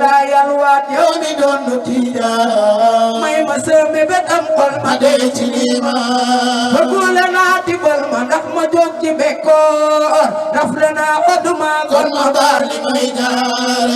laa yalwaat yow mi doon Tijaan may ma sëmi betam xol ma dee ci liima bëggule naa tibal ma ndax ma jóg ci bekkoor rafle naa oduma kon ma baar li may jaar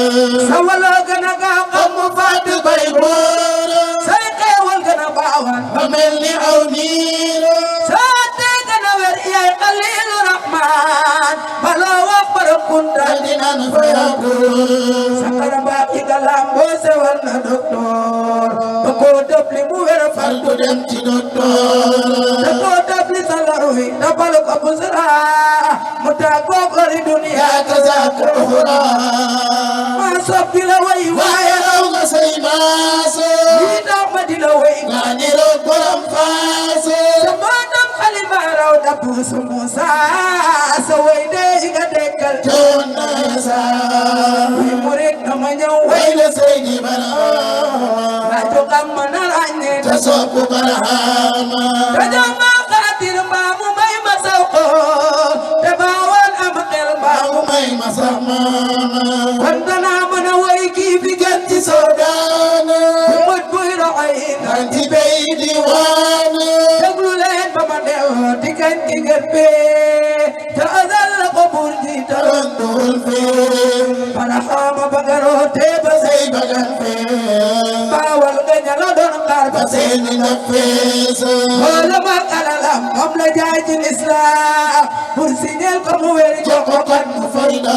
sa wala gën a gaaw xam mu fàtt bay boor say xeewal gën a baawaan ba mel ni aw niir saa tee gën a wer yaay Xaliilu Rahmaan baloo wax barab kunta dinaan fa yàggul sa karabaa ki galam boo sewal na doktoor ba koo dëpli mu wer far du dem ci doktoor da koo dëpli sa laru wi dabal ko busra mu tàggoo bari duniya kazaaka uxra maa soppi la way waaye raw nga say maase lii tax ma di la way nga niroog borom faase sa bootam xalima raw dabbu su Musa sa way dee nga dekkal joon na sa wi murit na ma ñëw way la say di bara la jógam ma na ràññee te soppu Barahama te jama xaatir mbaa mu may ma saw ko te baawaan am xel mbaa mu may ma sax maama kon danaa mën a way kii fi gën ci Soodaan bu mët buy roxoy naan ci bay di waan déglu leen ba ma delloo di kañ ki gën bee te azal la ko buur ji taroon duul fee Barahama ba garoo te ba say bagan fee baawal nga ñala doon xaar ba seeni na fees wala ma alalam moom la jaay ci lislaam pour signal ko mu wér jox ko kon mu fayda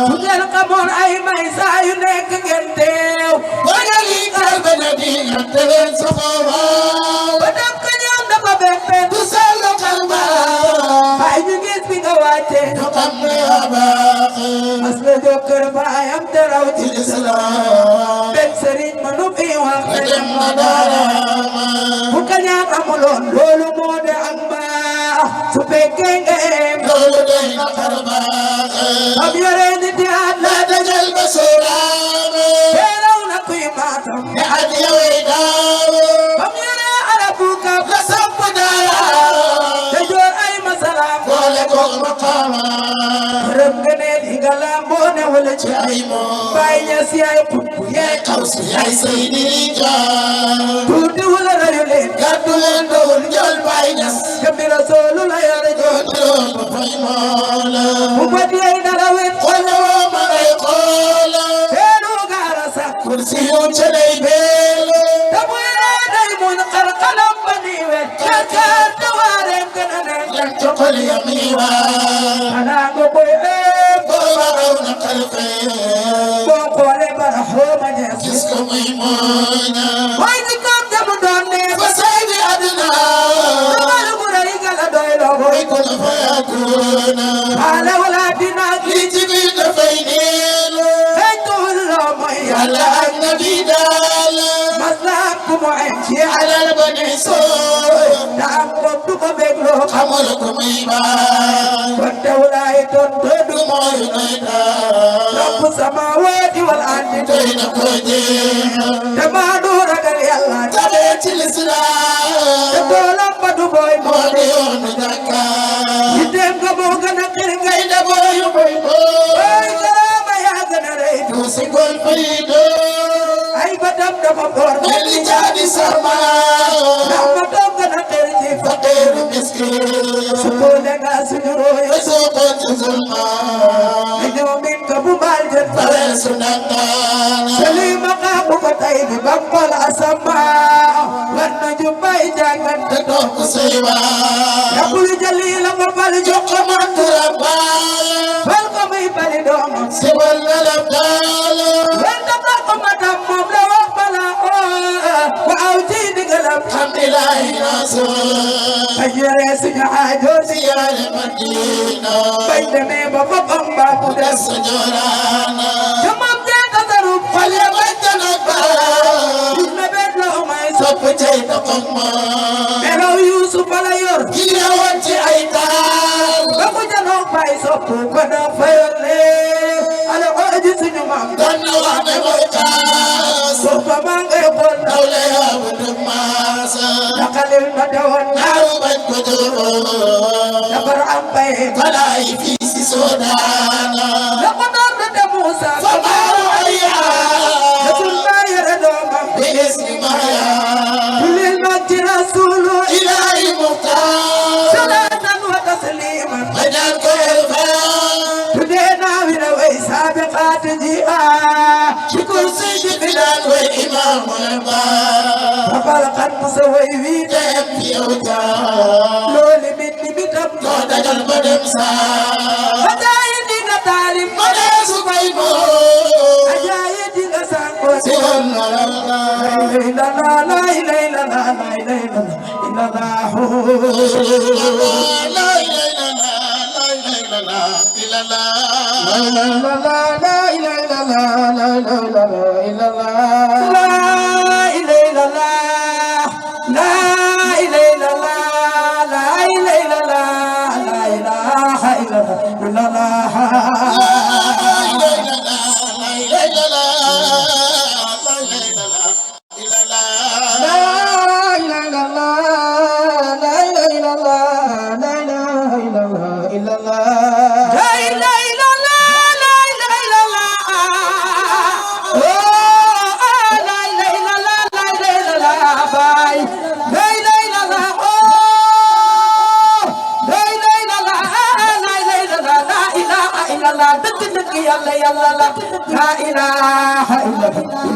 bu ngeen xamoon ay may saa yu nekk ngeen teew wañal yi kar ba na di ñatte leen soxowaaw ba dem ka ñoom dafa beppeen du sellu kalma bay ñu gis bi nga wàcce ñu xam ne yaa baax mas la jóg kër baayam te raw ci lislaam benn sëriñ ma nu fi wax te dem na daaraama bu ka ñaan amuloon loolu moo de am baax su fekkee nga em loolu day na xar baax am yore nit yaat la dajal ba sooraame teelaw na kuy maatam ne at yawey daaw am yore arabu kaf la samp daara te joor ay masalaam boole koog maqaama rëm nga ne li nga lamboo ne wala ci ay moom bàyyi ña si ay xutbu yaay xaw si yaay say diri jaar tuuti wala rayu leen gàddu leen dowul jël bàyyi ñas gëmbi Rasuulu la yore joot lool ba fay moola mu bët yey dara wet xool woo ma ngay xoola teenu gaara sax kursi yu ca lay beelo te muy ree day muñ xar xalam ba nii wet kàkkaar te waareem gën a neex lan coxal yami waa xanaa nga koy booba raw na xarfee boo xoolee Barahama ñees gis ko muy mooña way di kam jamu doon ne fa say bi àddina damalu mu rëy gala doy loo boy ko na fa yàggoona xaala wala dina li ci biir dafay neelu xëy tuul loo mooy yàlla ak nabi daal maslaam ku mu am ci alal ba ne soo da am ko du ko bégloo xamul ko muy baax kon tawlaay tontu du mooy nay daal rabbu samaawaati wal ardi doy na ko jeex te maa du ragal yàlla tabee ci lislaam te doolam ba du booy moo di yoonu jàkka yitteem nga moo gën a xir ngay da booyu boy booy karaama yaa gën a rëy du si gol fay doo ay batam dafa boor mel ni jaadi sama ndax batam gën a xir ci faqiiru miskin su ko nga suñu rooy soo ko ci zulma li ñëw min ka bu baal jën fare su nandaana salima xaabu ko tay bi bambal asama war na jumbay jàngat te toog say waa yabul jalila nga bal jox ko mantura baal bal ko muy bali doomam si walla la daal wen da ko matam moom la wax bala ko aw ci digalam alhamdulillahi rasul ajere suñu aajo si yaale Madina bañ demee ba fa Bamba ku des joraana jamam jee tasaruf xol ya bañ janok ba na bet la may sopp cay taxam ma melaw Yuusuf la yor ki woon ci ay taal ba ku janok bay sopp ko da fayor lee ala oji suñu maam doon na wax ne mooy taas soppa maa ngay xool dawle yaa bu dug maasa daxalil ma dawoon naaru bañ ko jóor dabar am bay balaay fii si Soodaan la ko doon de Muusa fa maaru ayyaa تجيئا شكر سيد بلال وإمام الباب فقال قد مسوي في تبكي أوتا لولي مني بتم تودا جلب دمسا أجايدي نتالي مدى سبيبو أجايدي نسانكو سيون لا إله لا إله إلا الله لا إله إلا الله لا إله إلا الله إلا الله لا إله إلا الله لا إله إلا الله لا إله إلا الله لا إله إلا الله لا إله إلا الله لا إله إلا الله يلا يلا لا إله إلا الله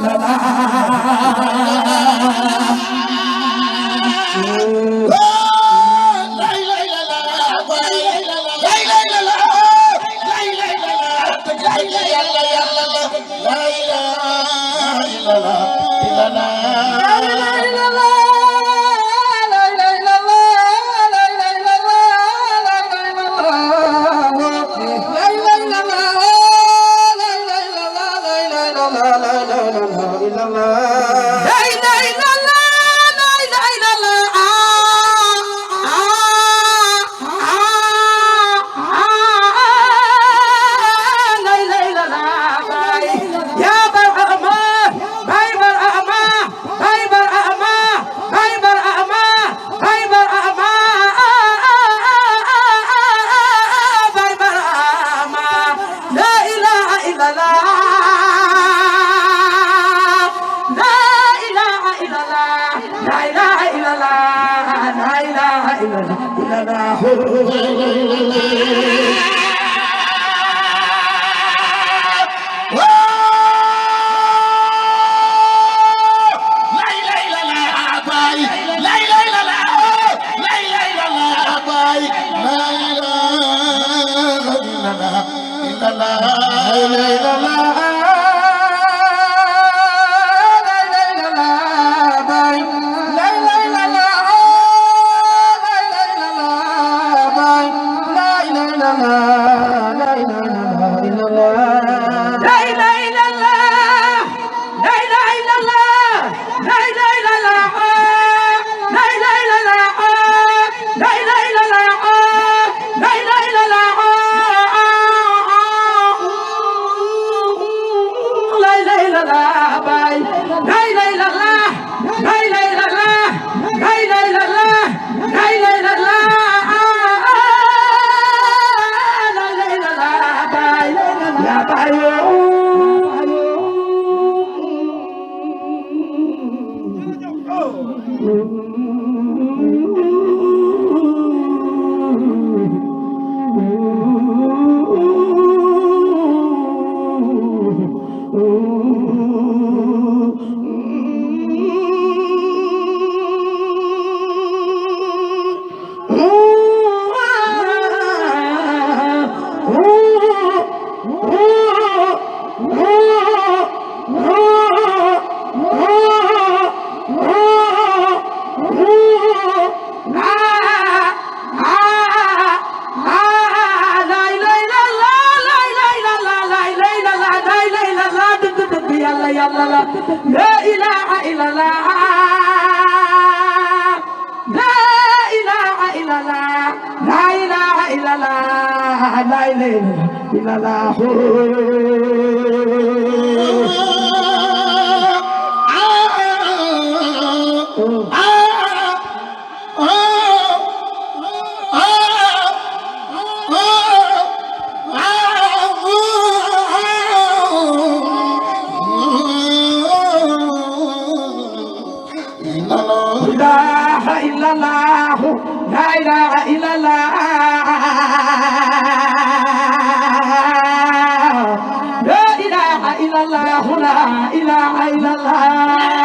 لا إله إلا الله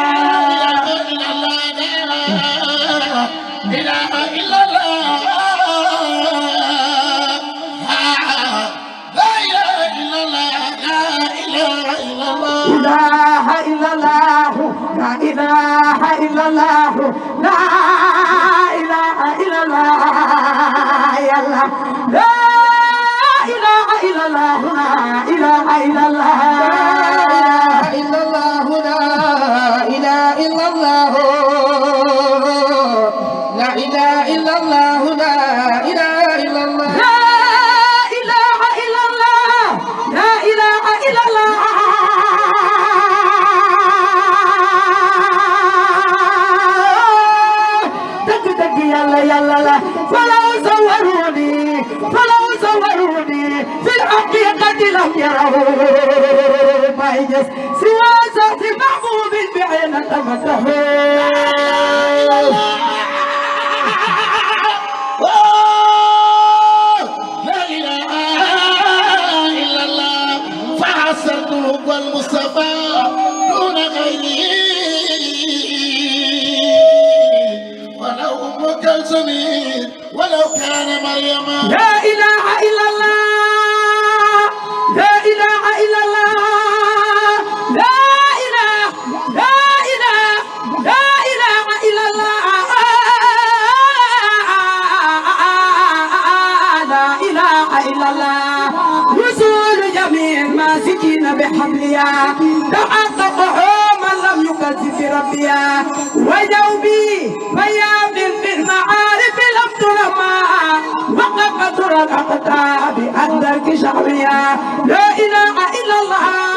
إله إلا الله لا إله إلا الله لا إله إلا الله لا إله إلا الله لا إله إلا الله يا الله لا إله إلا الله لا إله إلا الله لا إله إلا الله لا إله إلا الله لا إله إلا الله لا إله إلا الله لا إله إلا الله يلا يلا لا فلو صوروني في الحقيقة لم يروا بايجس سوى ذات محبوب بعين تمته لا إله إلا الله فحسرت حب المصطفى دون غيره ولو أم كلثوم ولو كان مريم لا إله إلا الله لا إله إلا الله لا إله لا إله لا إله إلا الله لا إله إلا الله وصول جميع الماسكين بحبلها تحققه من لم يكذب بربها وجوبي فيامن في المعارف لم ترمى وقد قدر الأقطاب أدرك شعبها لا إله إلا الله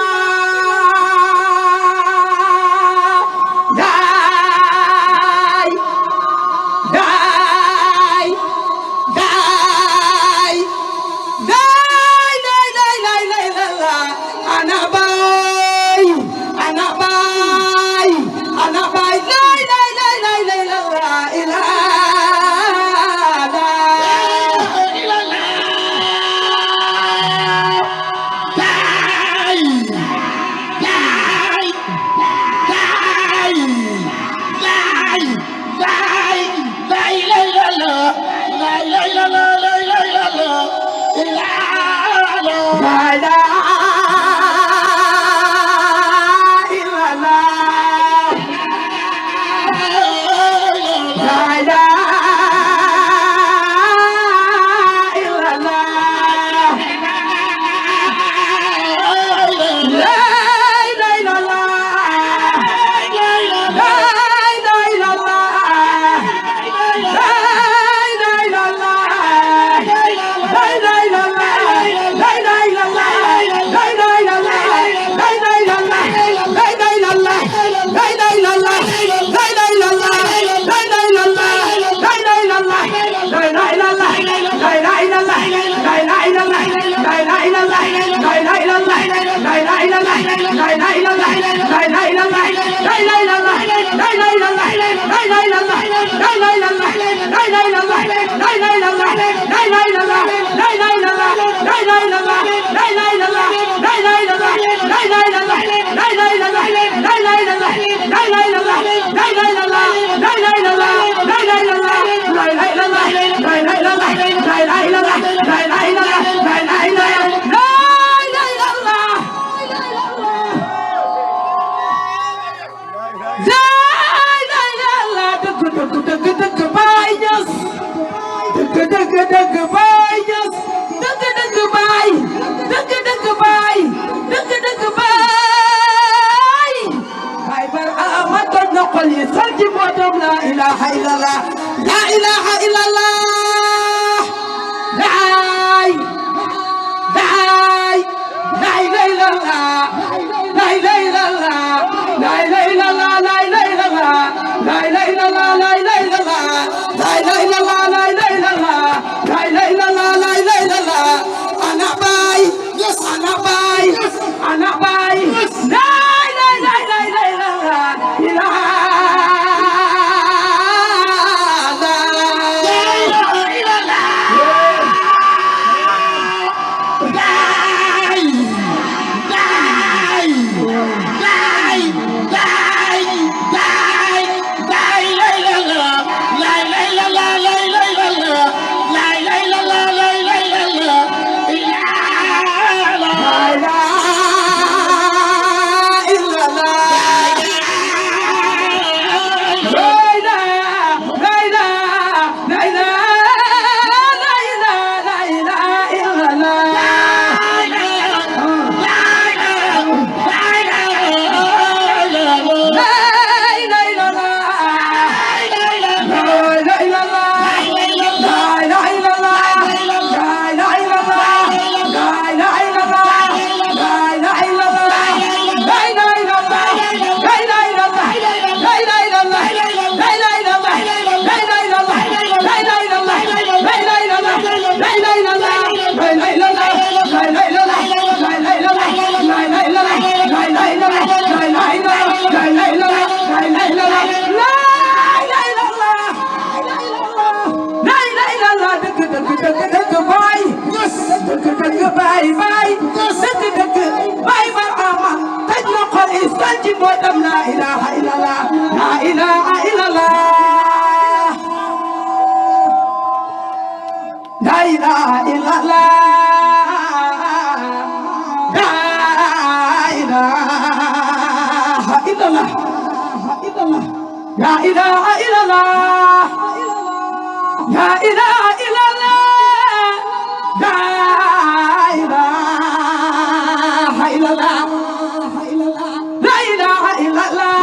dugal ci mbootam la ilaha illallah la ilaha illallah la ilaha illallah la ilaha illallah la ilaha illallah la ilaha illallah la ilaha illallah la ilaha illallah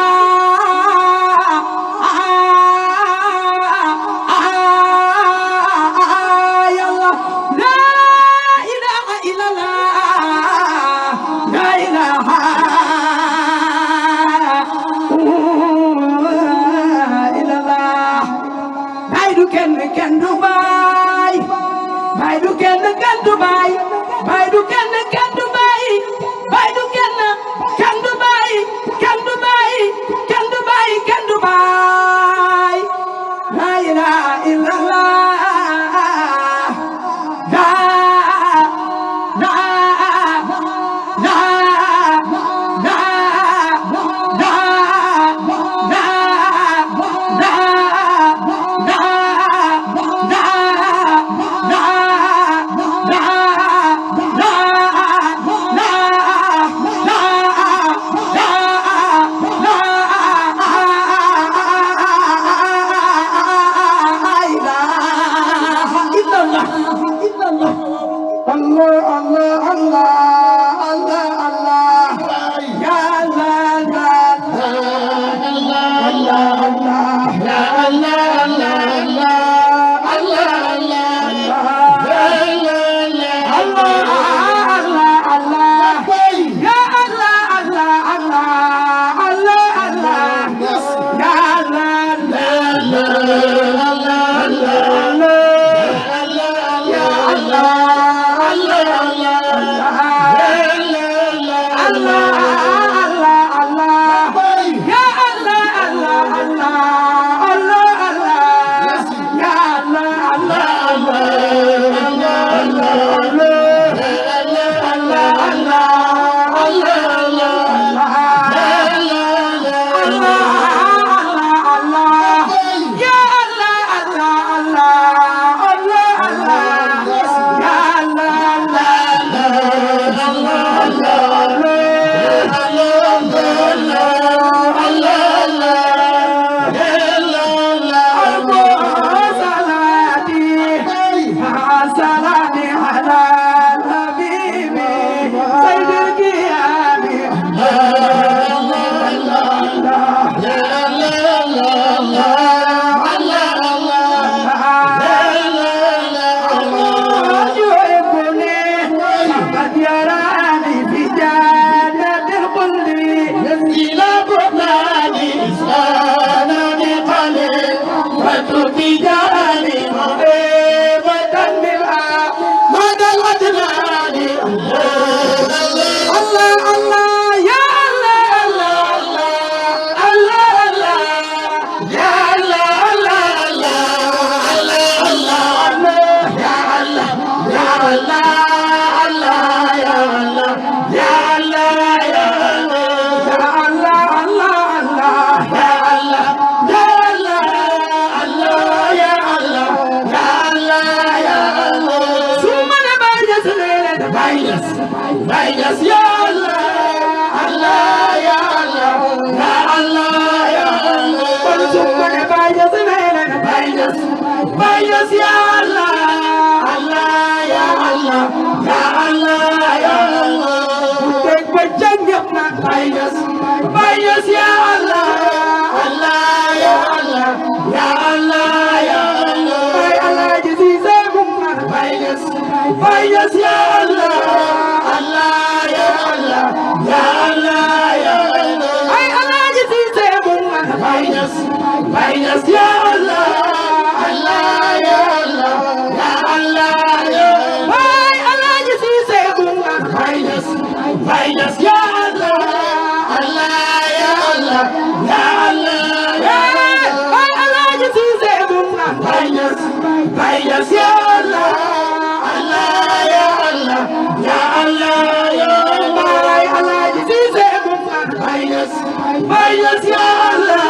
Vegas, ya Allah,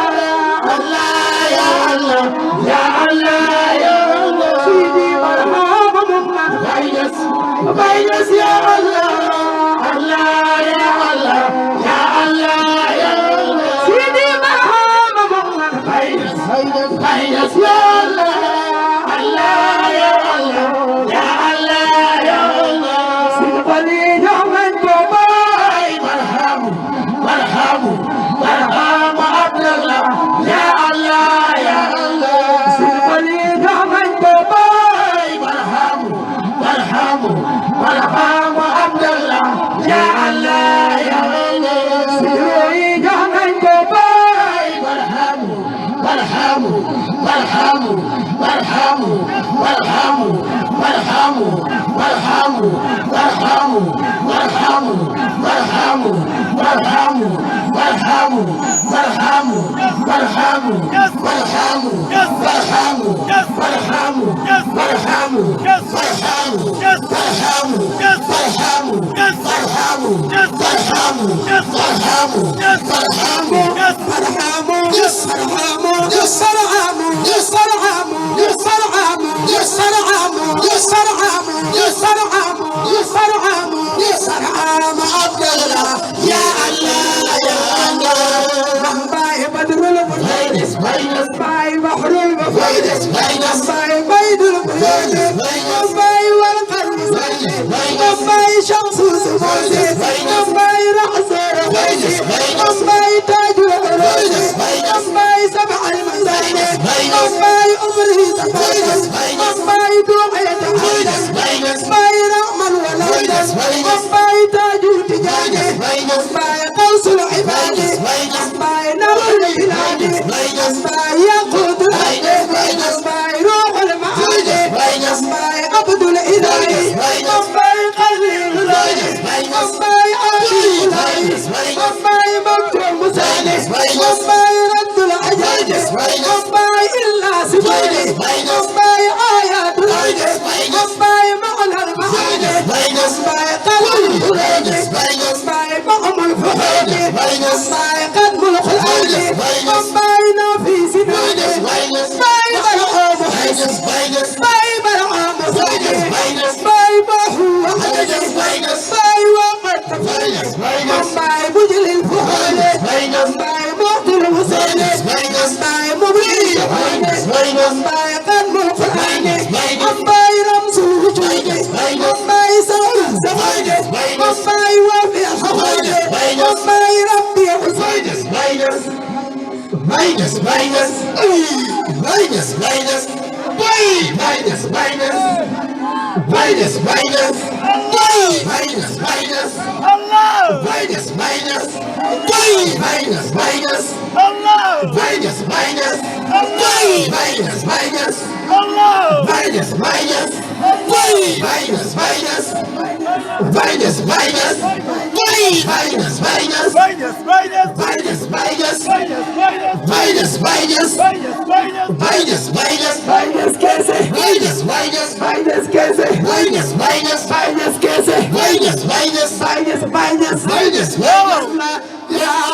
Allah, ya Allah, ya Allah, ya Allah. Sidi Barhama Muhammad. Vegas, ya Allah, Allah, ya Allah, ya Allah, ya Allah. Sidi Barhama Muhammad. Vegas, ya Allah, Allah, ya Allah, ya Allah, ya Allah. Sidi Khadija man Dubai. Barhamu Abdullah, ya Allah, ya Allah. Sidi Khadija man Dubai. Barhamu Abdullah, ya Allah, ya Allah. Sidi Khadija man Dubai. Barhamu ya